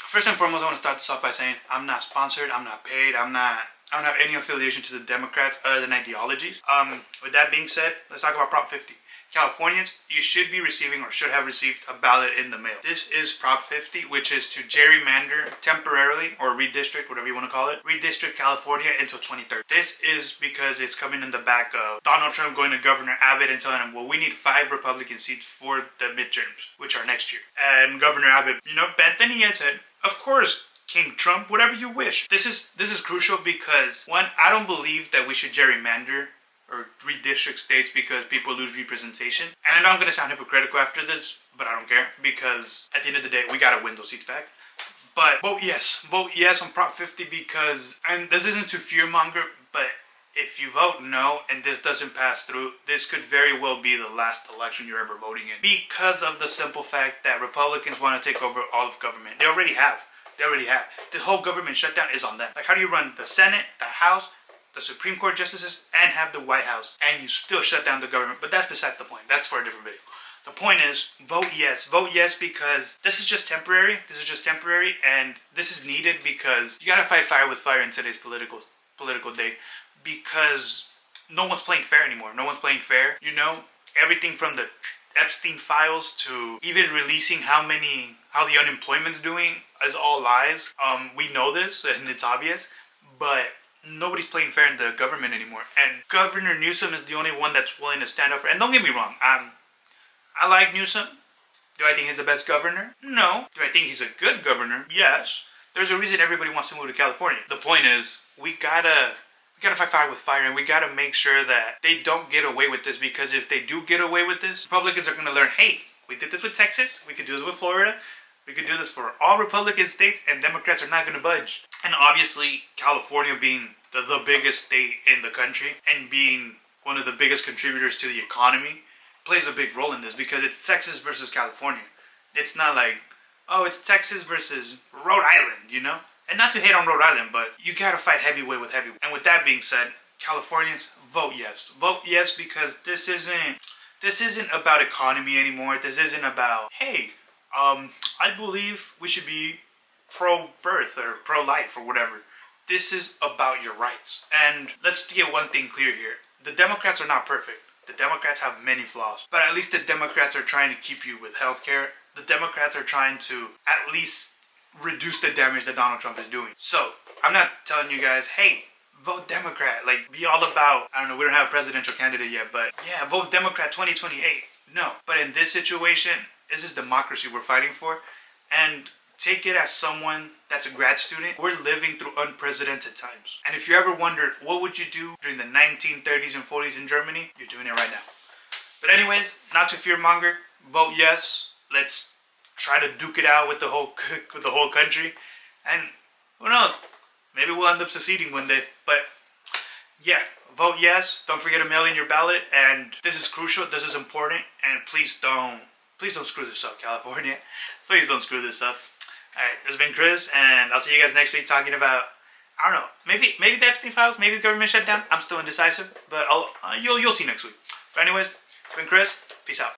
First and foremost, I want to start this off by saying I'm not sponsored, I'm not paid, I don't have any affiliation to the Democrats other than ideologies. With that being said, let's talk about Prop 50. Californians, you should be receiving or should have received a ballot in the mail. This is Prop 50, which is to gerrymander temporarily, or redistrict, whatever you want to call it, redistrict California until 2030. This is because it's coming in the back of Donald Trump going to Governor Abbott and telling him, well, we need 5 Republican seats for the midterms, which are next year. And Governor Abbott, then he had said, of course, King Trump, whatever you wish. This is crucial because, one, I don't believe that we should gerrymander or redistrict states because people lose representation. And I know I'm going to sound hypocritical after this, but I don't care, because at the end of the day, we got to win those seats back. But vote yes on Prop 50 because, and this isn't to fearmonger, but if you vote no and this doesn't pass through, this could very well be the last election you're ever voting in, because of the simple fact that Republicans want to take over all of government. They already have. The whole government shutdown is on them. Like, how do you run the Senate, the House, the Supreme Court justices, and have the White House, and you still shut down the government? But that's besides the point. That's for a different video. The point is, vote yes. Vote yes because this is just temporary. And this is needed because you gotta fight fire with fire in today's political day, because no one's playing fair anymore. No one's playing fair. Everything from the Epstein files to even releasing how the unemployment's doing is all lies. We know this and it's obvious, but nobody's playing fair in the government anymore. And Governor Newsom is the only one that's willing to stand up for. And don't get me wrong, I like Newsom. Do I think he's the best governor? No. Do I think he's a good governor? Yes. There's a reason everybody wants to move to California. The point is, we gotta fight fire with fire, and we gotta make sure that they don't get away with this, because if they do get away with this, Republicans are gonna learn, hey, we did this with Texas, we could do this with Florida, we could do this for all Republican states, and Democrats are not gonna budge. And obviously, California being the biggest state in the country and being one of the biggest contributors to the economy plays a big role in this, because it's Texas versus California. It's not like, oh, it's Texas versus Rhode Island, And not to hate on Rhode Island, but you gotta fight heavyweight with heavyweight. And with that being said, Californians, vote yes. Vote yes, because this isn't about economy anymore. This isn't about, hey, I believe we should be pro-birth or pro-life or whatever. This is about your rights. And let's get one thing clear here. The Democrats are not perfect. The Democrats have many flaws. But at least the Democrats are trying to keep you with health care. The Democrats are trying to at least reduce the damage that Donald Trump is doing. So, I'm not telling you guys, hey, vote Democrat. Like, be all about, I don't know, we don't have a presidential candidate yet, but yeah, vote Democrat 2028. No. But in this situation, this is democracy we're fighting for. And take it as someone that's a grad student. We're living through unprecedented times. And if you ever wondered, what would you do during the 1930s and 40s in Germany? You're doing it right now. But anyways, not to fearmonger, vote yes. Let's try to duke it out with the whole country. And who knows? Maybe we'll end up seceding one day. But yeah, vote yes. Don't forget to mail in your ballot. And this is crucial. This is important. And please don't screw this up, California. Please don't screw this up. Alright, this has been Chris, and I'll see you guys next week talking about, I don't know, maybe the Epstein files, maybe the government shutdown. I'm still indecisive, but you'll see next week. But anyways, it's been Chris. Peace out.